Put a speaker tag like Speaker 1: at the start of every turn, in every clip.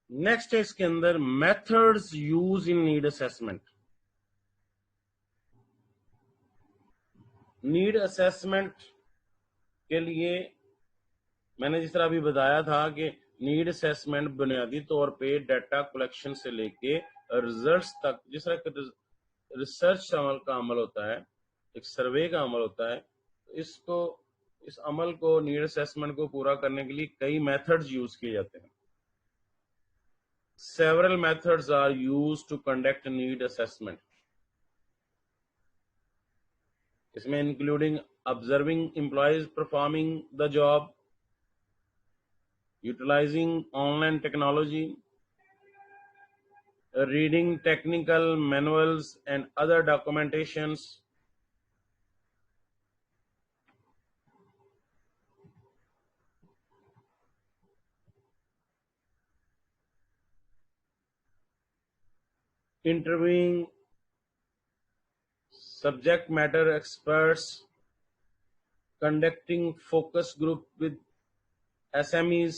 Speaker 1: Next ہے اس کے اندر methods use in need assessment. Need assessment کے لیے میں نے جس طرح ابھی بتایا تھا کہ نیڈ اسیسمنٹ بنیادی طور پہ ڈیٹا کلیکشن سے لے کے ریزلٹس تک، جس طرح ریسرچ کا عمل ہوتا ہے، ایک سروے کا عمل ہوتا ہے، اس عمل کو نیڈ اسیسمنٹ کو پورا کرنے کے لیے کئی میتھڈز یوز کیے جاتے ہیں. Several methods are used to conduct need assessment. اس میں including observing employees performing the job, utilizing online technology, reading technical manuals and other documentations, interviewing subject matter experts, conducting focus group with SMEs,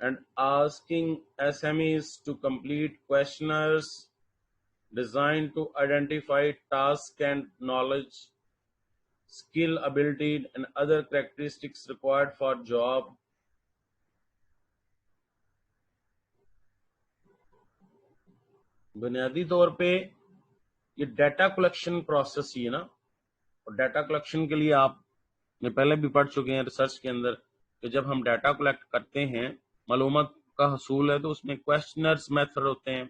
Speaker 1: and asking SMEs to complete questionnaires designed to identify task and knowledge, skill, ability, and other characteristics required for job. بنیادی طور پہ یہ data collection process ہی ہے نا، اور data collection کے لیے آپ نے پہلے بھی پڑھ چکے ہیں ریسرچ کے اندر کہ جب ہم ڈیٹا کلیکٹ کرتے ہیں، معلومات کا حصول ہے، تو اس میں کویشچنرز میتھڈ ہوتے ہیں،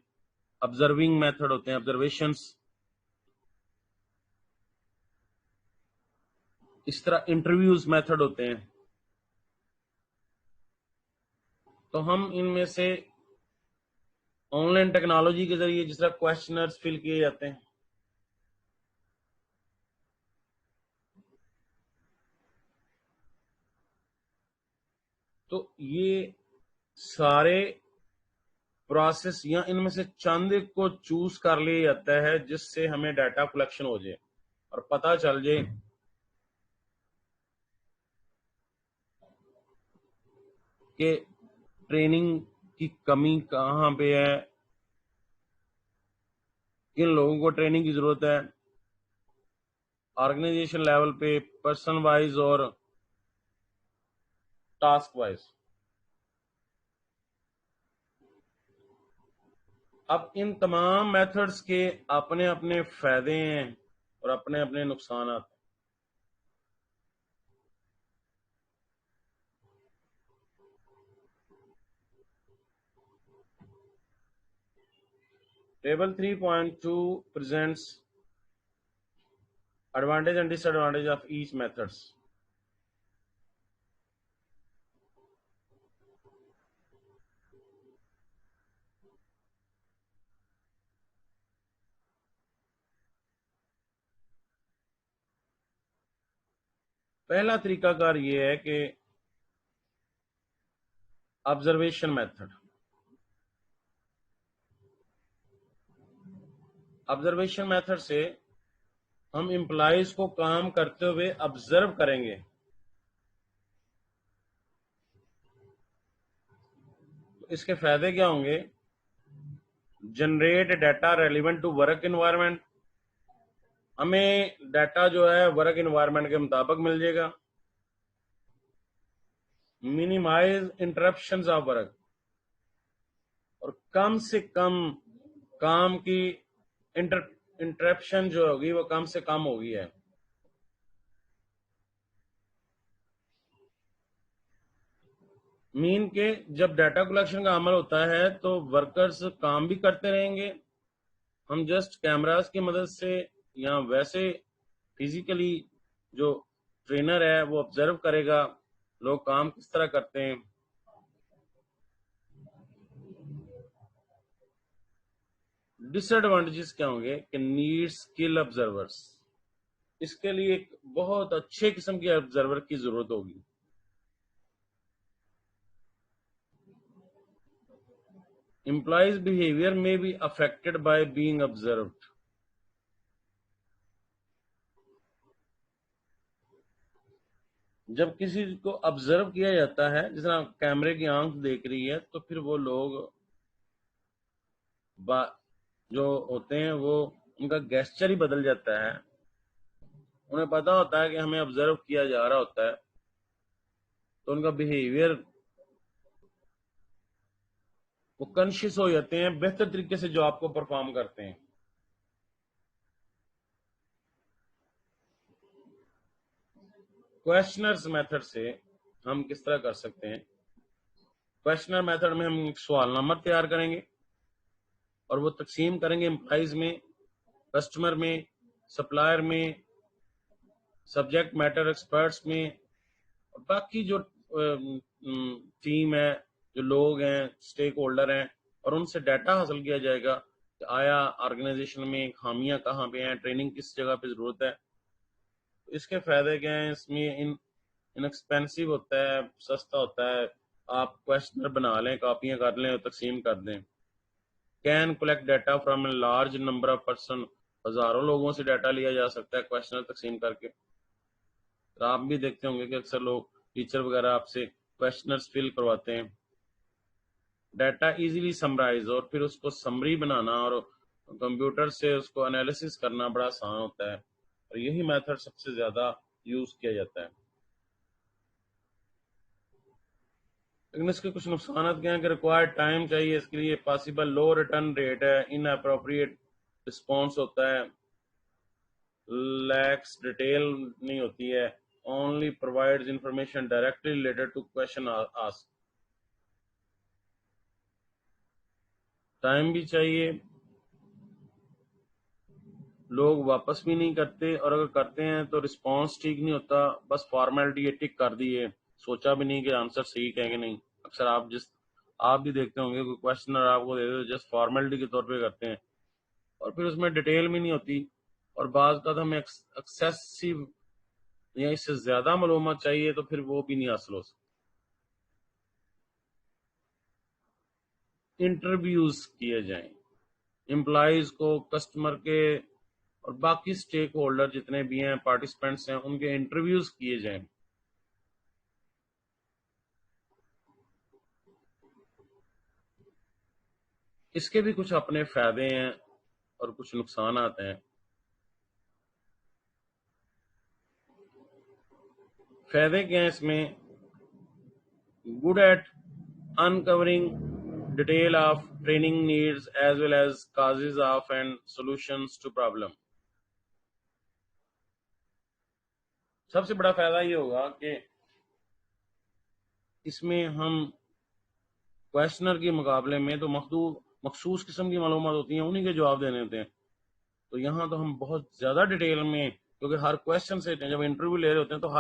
Speaker 1: آبزرونگ میتھڈ ہوتے ہیں، آبزرویشنس، اس طرح انٹرویوز میتھڈ ہوتے ہیں. تو ہم ان میں سے آن لائن ٹیکنالوجی کے ذریعے جس طرح کویشچنرز فل کیے جاتے ہیں، تو یہ سارے پروسیس یا ان میں سے چند ایک کو چوز کر لیا جاتا ہے جس سے ہمیں ڈیٹا کلیکشن ہو جائے اور پتہ چل جائے کہ ٹریننگ کی کمی کہاں پہ ہے، کن لوگوں کو ٹریننگ کی ضرورت ہے، آرگنائزیشن لیول پہ، پرسن وائز اور ٹاسک وائز. اب ان تمام میتھڈز کے اپنے اپنے فائدے ہیں اور اپنے اپنے نقصانات. Table 3.2 presents advantage and disadvantage of each methods. پہلا طریقہ کار یہ ہے کہ آبزرویشن میتھڈ. آبزرویشن میتھڈ سے ہم امپلائیز کو کام کرتے ہوئے آبزرو کریں گے. اس کے فائدے کیا ہوں گے؟ Generate data relevant to work environment, ہمیں ڈیٹا جو ہے ورک انوائرمنٹ کے مطابق مل جائے گا. مینیمائز انٹرپشنز آف ورک، اور کم سے کم کام کی انٹرپشن جو ہوگی وہ کم سے کم ہوگی ہے. مین کہ جب ڈیٹا کلیکشن کا عمل ہوتا ہے تو ورکرز کام بھی کرتے رہیں گے، ہم جسٹ کیمراز کی مدد سے یا ویسے فزیکلی جو ٹرینر ہے وہ آبزرو کرے گا لوگ کام کس طرح کرتے ہیں. ڈس ایڈوانٹیجز کیا ہوں گے کہ نیڈ اسکل آبزرورس، اس کے لیے ایک بہت اچھے قسم کے آبزرور کی ضرورت ہوگی. Employees' behavior may be affected by being observed. جب کسی کو آبزرو کیا جاتا ہے، جس طرح کیمرے کی آنکھ دیکھ رہی ہے، تو پھر وہ لوگ جو ہوتے ہیں وہ ان کا گیسچر ہی بدل جاتا ہے، انہیں پتا ہوتا ہے کہ ہمیں آبزرو کیا جا رہا ہوتا ہے، تو ان کا بیہیویئر وہ کانشیس ہو جاتے ہیں، بہتر طریقے سے جاب کو پرفارم کرتے ہیں۔ کوشچنرز میتھڈ سے ہم کس طرح کر سکتے ہیں؟ کوشچنر میتھڈ میں ہم ایک سوال نامہ تیار کریں گے اور وہ تقسیم کریں گے امپلائیز میں، کسٹمر میں، سپلائر میں، سبجیکٹ میٹر ایکسپرٹس میں، اور باقی جو ٹیم ہے، جو لوگ ہیں، اسٹیک ہولڈر ہیں، اور ان سے ڈیٹا حاصل کیا جائے گا کہ آیا آرگنائزیشن میں خامیاں کہاں پہ ہیں، ٹریننگ کس جگہ پہ ضرورت ہے۔ اس کے فائدے کیا ہیں؟ اس میں انیکسپینسو ہوتا ہے، سستا ہوتا ہے، آپ کوشچنر بنا لیں، کاپیاں کر لیں اور تقسیم کر دیں۔ Can collect data from a large number of person, ہزاروں لوگوں سے ڈیٹا لیا جا سکتا ہے کوشچنر تقسیم کر کے۔ آپ بھی دیکھتے ہوں گے کہ اکثر لوگ ٹیچر وغیرہ آپ سے کوشچنرز فل کرواتے ہیں۔ ڈیٹا ایزیلی سمرائز، اور پھر اس کو سمری بنانا اور کمپیوٹر سے اس کو انالیسس کرنا بڑا آسان ہوتا ہے، اور یہی میتھڈ سب سے زیادہ یوز کیا جاتا ہے۔ لیکن اس کے کچھ نقصانات کیا ہیں کہ ریکوائرڈ ٹائم چاہیے اس کے لیے، پاسبل لو ریٹرن ریٹ ہے، ان اپروپریٹ رسپانس ہوتا ہے، لیکس ڈیٹیل نہیں ہوتی ہے، only provides information directly related to question ask. Time بھی چاہیے، لوگ واپس بھی نہیں کرتے، اور اگر کرتے ہیں تو رسپانس ٹھیک نہیں ہوتا، بس فارمیلٹی ٹک کر دیے، سوچا بھی نہیں کہ آنسر صحیح ہے کہ نہیں۔ اکثر آپ بھی دیکھتے ہوں گے کوئی کوشچنر آپ کو دے دے جسٹ فارمیلٹی کے طور پہ کرتے ہیں، اور پھر اس میں ڈیٹیل بھی نہیں ہوتی، اور بعض کا ہمیں ایکسیسو یا اس سے زیادہ معلومات چاہیے تو پھر وہ بھی نہیں حاصل ہو سکتی۔ انٹرویوز کیے جائیں، امپلائیز کو، کسٹمر کے اور باقی سٹیک ہولڈر جتنے بھی ہیں، پارٹیسپینٹس ہیں، ان کے انٹرویوز کیے جائیں۔ اس کے بھی کچھ اپنے فائدے ہیں اور کچھ نقصانات ہیں۔ فائدے کیا ہیں اس میں؟ good at uncovering detail of training needs as well as causes of and solutions to problem۔ سب سے بڑا فائدہ یہ ہوگا کہ اس میں ہم کوشچنر کے مقابلے میں تو مخصوص قسم کی معلومات ہوتی ہیں، انہی کے جواب دینے ہوتے ہیں، تو یہاں تو ہم بہت زیادہ ڈیٹیل میں، کیونکہ ہر کوشچن سے جب انٹرویو لے رہے ہوتے ہیں تو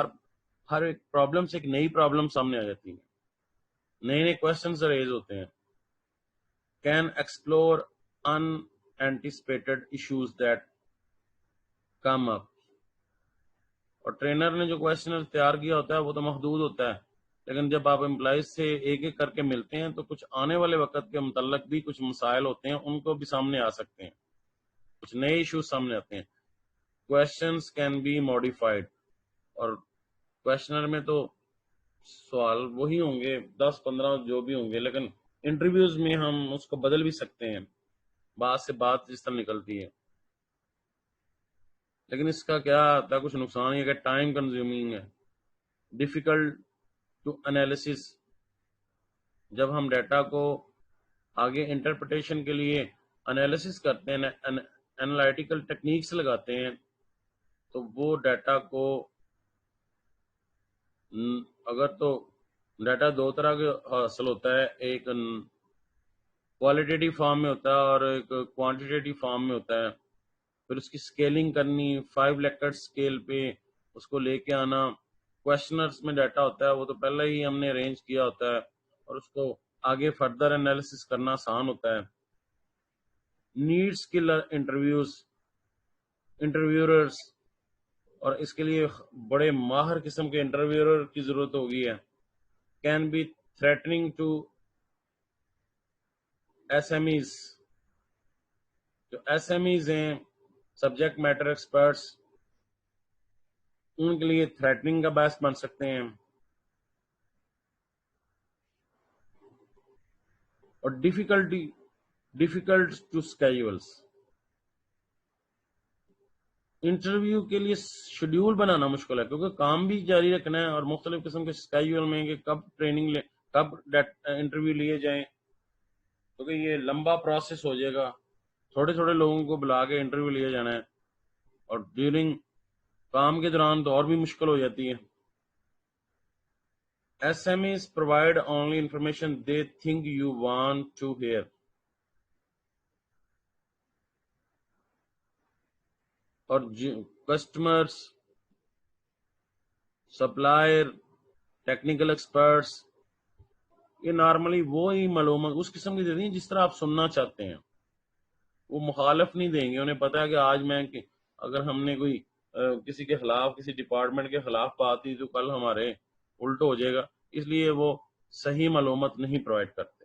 Speaker 1: ہر ایک پرابلم سے ایک نئی پرابلم سامنے آ جاتی ہے، نئے نئے کوشچنز ریز ہوتے ہیں۔ Can explore unanticipated issues that come up، اور ٹرینر نے جو کوشچنر تیار کیا ہوتا ہے وہ تو محدود ہوتا ہے، لیکن جب آپ امپلائیز سے ایک ایک کر کے ملتے ہیں تو کچھ آنے والے وقت کے متعلق بھی کچھ مسائل ہوتے ہیں، ان کو بھی سامنے آ سکتے ہیں، کچھ نئے ایشوز سامنے آتے ہیں۔ کوشچنز کین بی موڈیفائڈ، اور کوشچنر میں تو سوال وہی ہوں گے 10-15 جو بھی ہوں گے، لیکن انٹرویوز میں ہم اس کو بدل بھی سکتے ہیں، بات سے بات جس طرح نکلتی ہے۔ لیکن اس کا کیا آتا ہے؟ کچھ نقصان یہ کہ ٹائم کنزیومنگ ہے، ڈیفیکلٹ ٹو انالیسس، جب ہم ڈیٹا کو آگے انٹرپریٹیشن کے لیے انالیسس کرتے ہیں، انالائٹیکل ٹیکنیکس لگاتے ہیں، تو وہ ڈیٹا کو اگر تو ڈیٹا دو طرح کے حاصل ہوتا ہے، ایک کوالٹیٹیو فارم میں ہوتا ہے اور ایک کوانٹیٹیو فارم میں ہوتا ہے، پھر اس کی سکیلنگ کرنی 5 لیکٹر سکیل پہ اس کو لے کے آنا۔ کوشچنرز میں ڈیٹا ہوتا ہے وہ تو پہلے ہی ہم نے ارینج کیا ہوتا ہے، اور اس کو آگے فردر انالیسس کرنا آسان ہوتا ہے۔ نیڈ اسکل انٹرویورز، اور اس کے لیے بڑے ماہر قسم کے انٹرویور کی ضرورت ہوگی ہے۔ Can be threatening to S M Es, جو ایس ایم ایز ہیں، سبجیکٹ میٹر ایکسپرٹس، ان کے لیے تھریٹننگ کا باعث بن سکتے ہیں. اور ڈیفیکلٹ ٹو اسکیجولس. انٹرویو کے لیے شیڈیول بنانا مشکل ہے کیونکہ کام بھی جاری رکھنا ہے اور مختلف قسم کے اسکیجول میں کہ کب ٹریننگ کب انٹرویو لیے جائیں، کیونکہ یہ لمبا پروسیس ہو جائے گا. تھوڑے تھوڑے لوگوں کو بلا کے انٹرویو لیا جانا ہے اور ڈیورنگ کام کے دوران تو اور بھی مشکل ہو جاتی ہے. SMEs provide only information they think you want to hear. اور کسٹمرز، سپلائر، ٹیکنیکل ایکسپرٹس یہ نارملی وہی معلومات اس قسم کی دیتی ہیں جس طرح آپ سننا چاہتے ہیں. وہ مخالف نہیں دیں گے. انہیں پتا ہے کہ آج میں اگر ہم نے کوئی کسی کے خلاف، کسی ڈپارٹمنٹ کے خلاف بات دی تو کل ہمارے الٹ ہو جائے گا، اس لیے وہ صحیح معلومات نہیں پرووائڈ کرتے.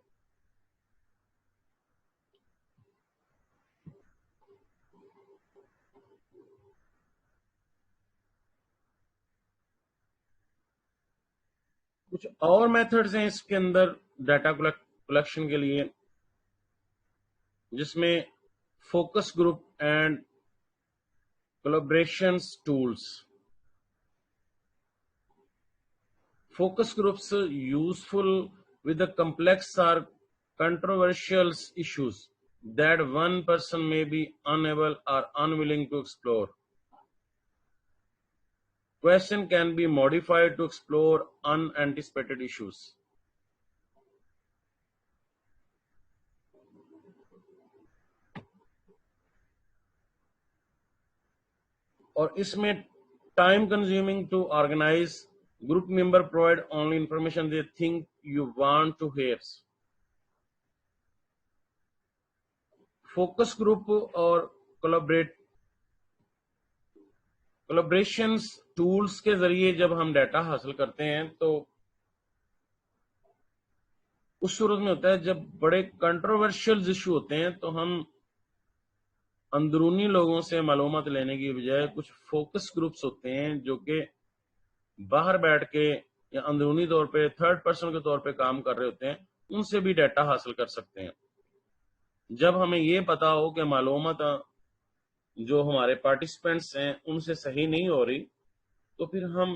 Speaker 1: کچھ اور میتھڈز ہیں اس کے اندر ڈیٹا کلیکشن کے لیے، جس میں focus group and collaborations tools. Focus groups useful with the complex or controversial issues that one person may be unable or unwilling to explore. Question can be modified to explore unanticipated issues. اور اس میں time consuming to organize. Group member provide only information they think you want to hear. Focus group اور collaborations tools کے ذریعے جب ہم data حاصل کرتے ہیں تو اس صورت میں ہوتا ہے جب بڑے کنٹروورشل ایشو ہوتے ہیں تو ہم اندرونی لوگوں سے معلومات لینے کی بجائے کچھ فوکس گروپس ہوتے ہیں جو کہ باہر بیٹھ کے یا اندرونی طور پہ تھرڈ پرسن کے طور پہ کام کر رہے ہوتے ہیں، ان سے بھی ڈیٹا حاصل کر سکتے ہیں. جب ہمیں یہ پتا ہو کہ معلومات جو ہمارے پارٹیسپینٹس ہیں ان سے صحیح نہیں ہو رہی تو پھر ہم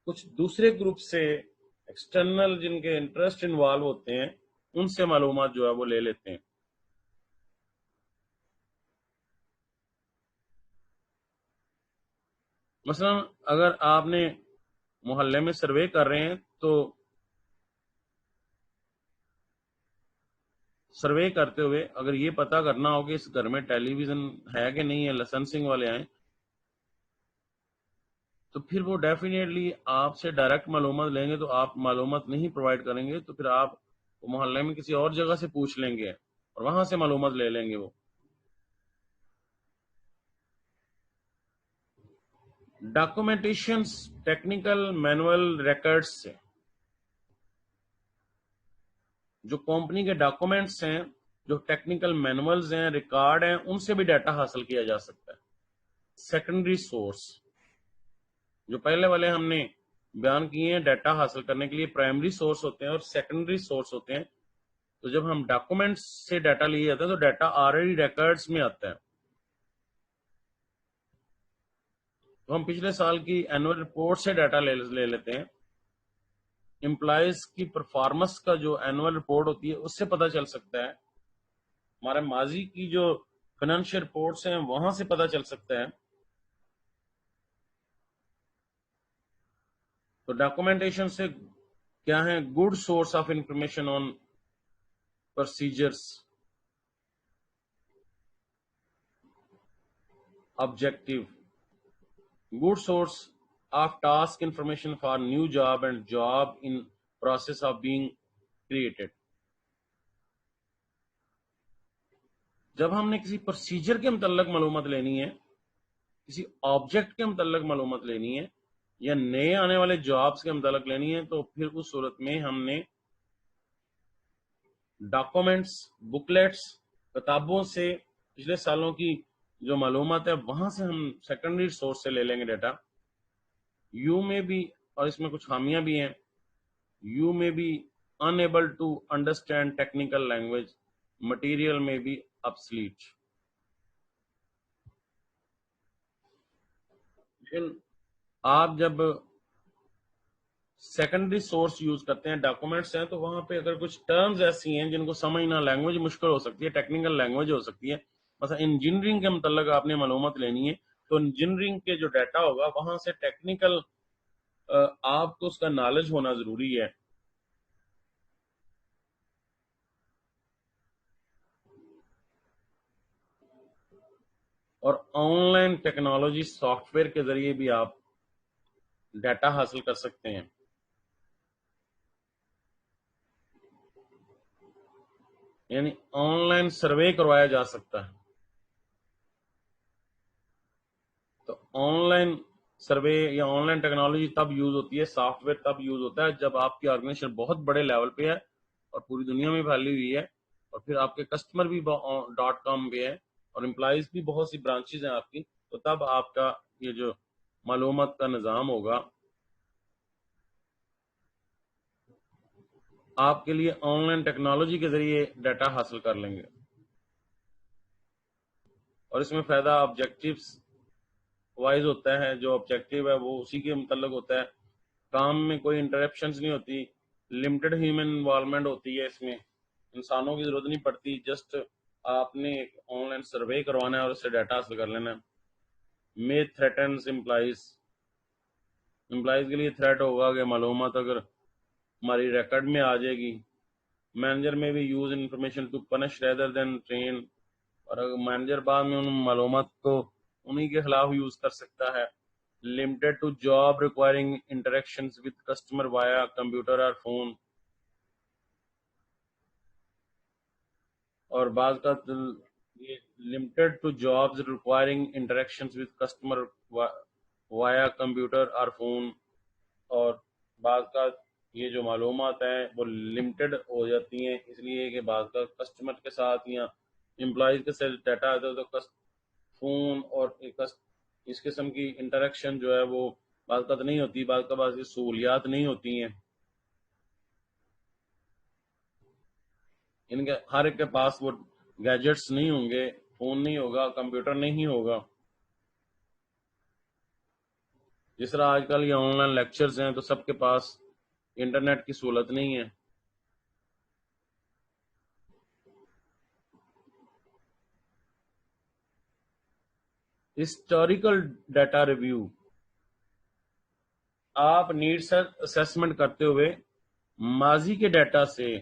Speaker 1: کچھ دوسرے گروپ سے ایکسٹرنل جن کے انٹرسٹ انوالو ہوتے ہیں ان سے معلومات جو ہے وہ لے لیتے ہیں. مثلا اگر آپ نے محلے میں سروے کر رہے ہیں تو سروے کرتے ہوئے اگر یہ پتا کرنا ہو کہ اس گھر میں ٹیلی ویژن ہے کہ نہیں ہے، لائسنسنگ والے آئیں، تو پھر وہ ڈیفینیٹلی آپ سے ڈائریکٹ معلومات لیں گے تو آپ معلومات نہیں پرووائڈ کریں گے، تو پھر آپ محلے میں کسی اور جگہ سے پوچھ لیں گے اور وہاں سے معلومات لے لیں گے. وہ ڈاکومنٹیشنز ٹیکنیکل مینول ریکارڈز سے، جو کمپنی کے ڈاکومنٹس ہیں، جو ٹیکنیکل مینولز ہیں، ریکارڈ ہیں، ان سے بھی ڈیٹا حاصل کیا جا سکتا ہے. سیکنڈری سورس، جو پہلے والے ہم نے بیان کیے ہیں ڈیٹا حاصل کرنے کے لیے پرائمری سورس ہوتے ہیں اور سیکنڈری سورس ہوتے ہیں. تو جب ہم ڈاکومنٹس سے ڈیٹا لیے جاتا ہے تو ڈیٹا آلریڈی ریکارڈز میں آتا ہے. تو ہم پچھلے سال کی اینول رپورٹ سے ڈیٹا لے لیتے ہیں. امپلائیز کی پرفارمنس کا جو اینول رپورٹ ہوتی ہے اس سے پتہ چل سکتا ہے. ہمارے ماضی کی جو فائنینشیل رپورٹس ہیں وہاں سے پتہ چل سکتا ہے. تو ڈاکومنٹیشن سے کیا ہے؟ Good source of information on procedures, objective. Good source of task information for new job and job in process of being created. جب ہم نے کسی پروسیجر کے متعلق معلومات لینی ہے، کسی آبجیکٹ کے متعلق معلومات لینی ہے یا نئے آنے والے جابس کے متعلق لینی ہے تو پھر اس صورت میں ہم نے ڈاکومنٹس، بکلیٹس، کتابوں سے پچھلے سالوں کی جو معلومات ہے وہاں سے ہم سیکنڈری سورس سے لے لیں گے ڈیٹا. یو میں بھی، اور اس میں کچھ خامیاں بھی ہیں، یو میں بھی unable to understand technical language, material may be obsolete. لیکن آپ جب سیکنڈری سورس یوز کرتے ہیں، ڈاکومنٹس ہیں، تو وہاں پہ اگر کچھ ٹرمز ایسی ہیں جن کو سمجھنا، لینگویج مشکل ہو سکتی ہے، ٹیکنیکل لینگویج ہو سکتی ہے، مثلا انجینئرنگ کے متعلق آپ نے معلومات لینی ہے، تو انجینئرنگ کے جو ڈیٹا ہوگا وہاں سے ٹیکنیکل آپ کو اس کا نالج ہونا ضروری ہے. اور on line technology soft where کے ذریعے بھی آپ ڈیٹا حاصل کر سکتے ہیں. یعنی آن لائن سروے کروایا جا سکتا ہے. تو آن لائن سروے یا آن لائن ٹیکنالوجی تب یوز ہوتی ہے، سافٹ ویئر تب یوز ہوتا ہے جب آپ کی آرگنائزیشن بہت بڑے لیول پہ ہے اور پوری دنیا میں پھیلی ہوئی ہے، اور پھر آپ کے کسٹمر بھی .com پہ ہے اور امپلائیز بھی بہت سی برانچز ہیں آپ کی، تو تب آپ کا یہ جو معلومات کا نظام ہوگا آپ کے لیے آن لائن ٹیکنالوجی کے ذریعے ڈیٹا حاصل کر لیں گے. اور اس میں فائدہ آبجیکٹیوز وائز ہوتا ہے، جو آبجیکٹیو ہے وہ اسی کے متعلق ہوتا ہے، کام میں کوئی انٹرپشنز نہیں ہوتی، لمیٹڈ ہیومن انوالومنٹ ہوتی ہے، اس میں انسانوں کی ضرورت نہیں پڑتی، جسٹ آپ نے ایک آن لائن سروے کروانا ہے اور اس سے ڈیٹا حاصل کر لینا ہے. مے تھریٹنز امپلائیز کے لیے تھریٹ ہوگا کہ معلومات اگر ہماری ریکارڈ میں آ جائے گی. مینیجر میں بھی use information to punish rather than train, اور اگر مینیجر بعد میں ان معلومات کو انہی کے خلاف یوز کر سکتا ہے. Limited to job requiring interactions with customer via computer اور فون، اور بعض کا یہ limited to jobs requiring interactions with customer via computer اور فون، اور بعض کا یہ جو معلومات ہیں وہ لمیٹڈ ہو جاتی ہیں اس لیے کہ بعض کا کسٹمر کے ساتھ یا امپلائیز کے ساتھ ڈیٹا آتا ہے تو فون اور اس قسم کی انٹریکشن جو ہے وہ بعض کا نہیں ہوتی، بعض کا بعض کی سہولیات نہیں ہوتی ہیں. ان کے ہر ایک کے پاس وہ گیجٹس نہیں ہوں گے، فون نہیں ہوگا، کمپیوٹر نہیں ہوگا. جس طرح آج کل یہ آن لائن لیکچرز ہیں تو سب کے پاس انٹرنیٹ کی سہولت نہیں ہے. ہسٹوریکل ڈیٹا ریویو، آپ نیڈس اسیسمنٹ کرتے ہوئے ماضی کے ڈیٹا سے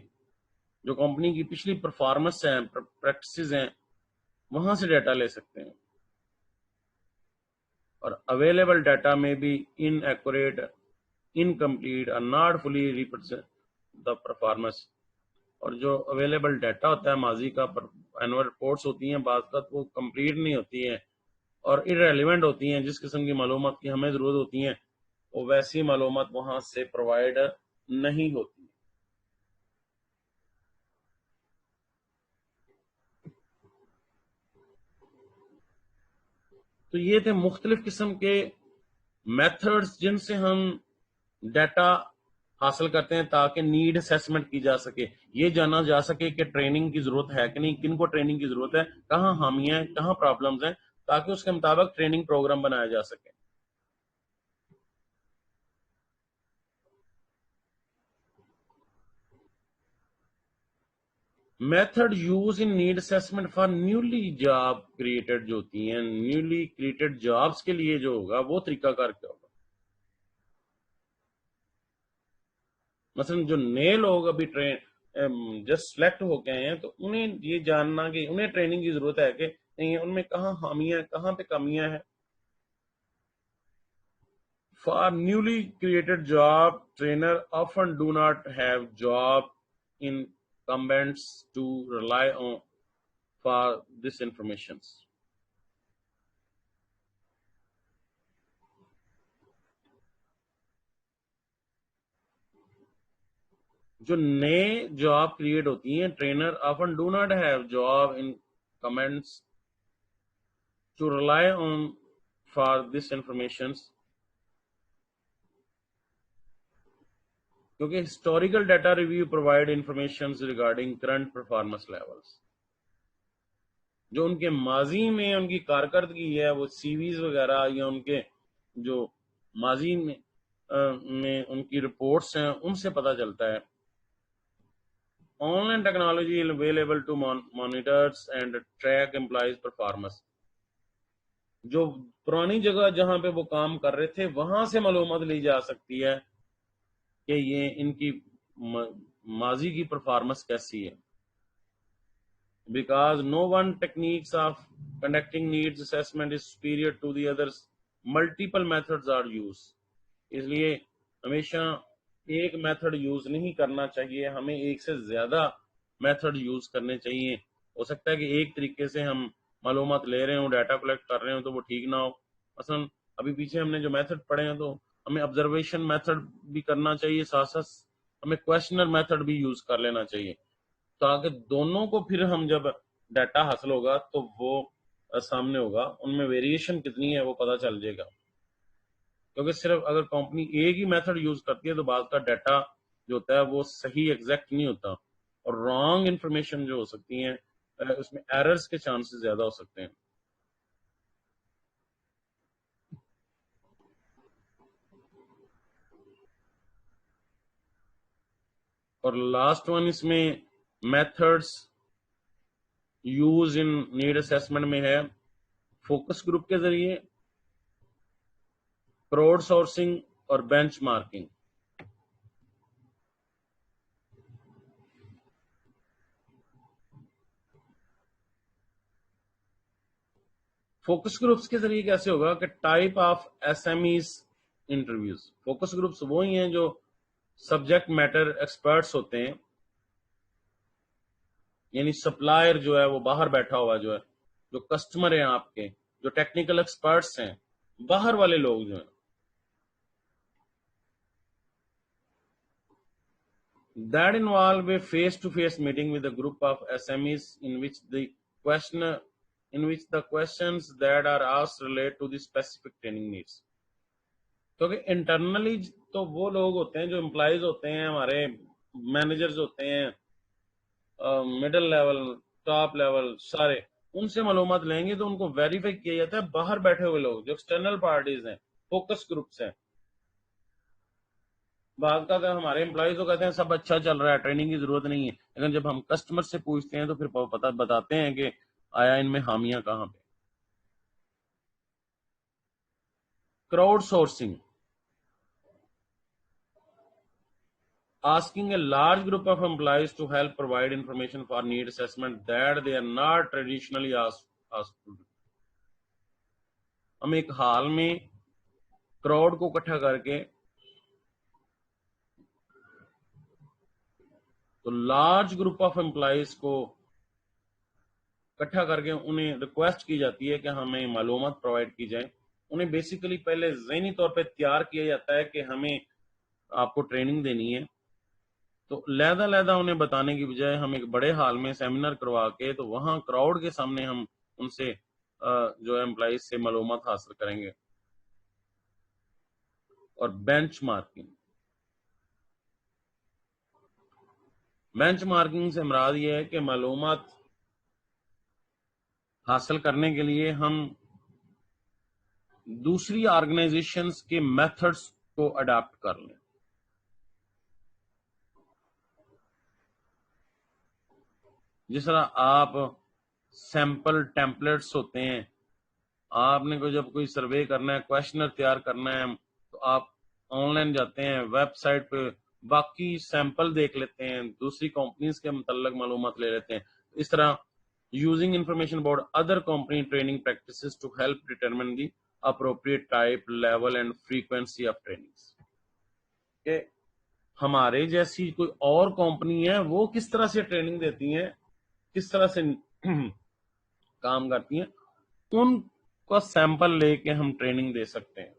Speaker 1: جو کمپنی کی پچھلی پرفارمنس ہیں، پریکٹسز ہیں، وہاں سے ڈیٹا لے سکتے ہیں. اور اویلیبل ڈیٹا میں بھی ان ایکوریٹ، انکمپلیٹ اور not fully represent the performance. اور جو اویلیبل ڈیٹا ہوتا ہے ماضی کا، اینول رپورٹس ہوتی ہیں، بعض کا وہ کمپلیٹ نہیں ہوتی ہیں اور irrelevant ہوتی ہیں. جس قسم کی معلومات کی ہمیں ضرورت ہوتی ہیں وہ ویسی معلومات وہاں سے پرووائڈ نہیں ہوتی. تو یہ تھے مختلف قسم کے میتھڈز جن سے ہم ڈیٹا حاصل کرتے ہیں تاکہ نیڈ اسیسمنٹ کی جا سکے، یہ جانا جا سکے کہ ٹریننگ کی ضرورت ہے کہ نہیں، کن کو ٹریننگ کی ضرورت ہے، کہاں خامیاں ہیں، کہاں پرابلمز ہیں، تاکہ اس کے مطابق ٹریننگ پروگرام بنایا جا سکے. Method use in need assessment for newly job created جو ہوتی ہیں، نیولی کریٹڈ جابس کے لیے جو ہوگا وہ طریقہ کار کیا ہوگا. مثلا جو نئے لوگ ابھی جسٹ سلیکٹ ہو کے آئے ہیں تو انہیں یہ جاننا کہ انہیں ٹریننگ کی ضرورت ہے کہ نہیں، ان میں کہاں خامیاں ہیں، کہاں پہ کمیاں ہیں. For newly created job trainer often do not have job incumbents to rely on for this information. جو نئے جاب کریٹ ہوتی ہیں، trainer often do not have job incumbents to rely on for this information. کیونکہ historical data review provide information regarding current performance levels, جو ان کے ماضی میں ان کی کارکردگی ہے، وہ سی ویز وغیرہ یا ان کے جو ماضی میں ان کی رپورٹس ہیں ان سے پتہ چلتا ہے. Online technology available to monitors and track employees performance, جو پرانی جگہ جہاں پہ وہ کام کر رہے تھے وہاں سے معلومات لی جا سکتی ہے کہ یہ ان کی ماضی کی پرفارمنس کیسی ہے. Because no one techniques of conducting needs assessment is superior to the others, multiple methods are used. اس لیے ہمیشہ ایک میتھڈ یوز نہیں کرنا چاہیے، ہمیں ایک سے زیادہ میتھڈ یوز کرنے چاہیے. ہو سکتا ہے کہ ایک طریقے سے ہم معلومات لے رہے ہوں، ڈیٹا کلیکٹ کر رہے ہوں تو وہ ٹھیک نہ ہو. مثلا ابھی پیچھے ہم نے جو میتھڈ پڑھے ہیں تو ہمیں آبزرویشن میتھڈ بھی کرنا چاہیے، ساتھ ساتھ ہمیں کوشچنر میتھڈ بھی یوز کر لینا چاہیے، تاکہ دونوں کو پھر ہم جب ڈیٹا حاصل ہوگا تو وہ سامنے ہوگا، ان میں ویریشن کتنی ہے وہ پتہ چل جائے گا. کیونکہ صرف اگر کمپنی ایک ہی میتھڈ یوز کرتی ہے تو بعض کا ڈیٹا جو ہوتا ہے وہ صحیح ایگزیکٹ نہیں ہوتا، اور رانگ انفارمیشن جو ہو سکتی ہیں اس میں ایررز کے چانسز زیادہ ہو سکتے ہیں. اور لاسٹ ون اس میں methods use in need assessment میں ہے فوکس گروپ کے ذریعے، کراؤڈ سورسنگ اور بینچ مارکنگ. فوکس گروپس کے ذریعے کیسے ہوگا کہ type of S M Es interviews. Focus groups وہی ہیں جو سبجیکٹ میٹر ایکسپرٹس ہوتے ہیں، یعنی سپلائر جو ہے وہ باہر بیٹھا ہوا جو ہے، جو کسٹمر ہیں آپ کے، جو ٹیکنیکل ایکسپرٹس ہیں، باہر والے لوگ جو ہیں. That involve a face-to-face meeting with a group of SMEs in which the questions that are asked relate to the specific training needs. کیونکہ انٹرنلی تو وہ لوگ ہوتے ہیں جو امپلائیز ہوتے ہیں، ہمارے مینیجرز ہوتے ہیں، مڈل لیول، ٹاپ لیول، سارے ان سے معلومات لیں گے تو ان کو ویریفائی کیا جاتا ہے. باہر بیٹھے ہوئے لوگ جو ایکسٹرنل پارٹیز ہیں، فوکس گروپس ہیں، بعض کا اگر ہمارے امپلائیز تو کہتے ہیں سب اچھا چل رہا ہے، ٹریننگ کی ضرورت نہیں ہے، لیکن جب ہم کسٹمر سے پوچھتے ہیں تو پھر بتاتے ہیں کہ آیا ان میں خامیاں کہاں پہ. Crowd sourcing, asking a large group of employees to help provide information for need assessment that they are not traditionally asked to do. ہم ایک حال میں کراؤڈ کو اکٹھا کر کے تو لارج گروپ آف امپلائیز کو اکٹھا کر کے انہیں ریکویسٹ کی جاتی ہے کہ ہمیں معلومات پرووائڈ کی جائیں. انہیں بیسیکلی پہلے ذہنی طور پہ تیار کیا جاتا ہے کہ ہمیں آپ کو ٹریننگ دینی ہے، تو لہذا انہیں بتانے کی بجائے ہم ایک بڑے ہال میں سیمینار کروا کے تو وہاں کراؤڈ کے سامنے ہم ان سے جو ہے امپلائیز سے معلومات حاصل کریں گے. اور بینچ مارکنگ سے مراد یہ ہے کہ معلومات حاصل کرنے کے لیے ہم دوسری آرگنائزیشنز کے میتھڈز کو اڈاپٹ کر لیں. جس طرح آپ سیمپل ٹیمپلیٹس ہوتے ہیں، آپ نے جب کوئی سروے کرنا ہے، کویشچنر تیار کرنا ہے تو آپ آن لائن جاتے ہیں، ویب سائٹ پہ باقی سیمپل دیکھ لیتے ہیں، دوسری کمپنیز کے متعلق معلومات لے لیتے ہیں. اس طرح using information about other company training practices to help determine the appropriate type, level and frequency of trainings. کہ ہمارے جیسی کوئی اور کمپنی ہے وہ کس طرح سے ٹریننگ دیتی ہیں، کس طرح سے کام کرتی ہیں، ان کا سیمپل لے کے ہم ٹریننگ دے سکتے ہیں.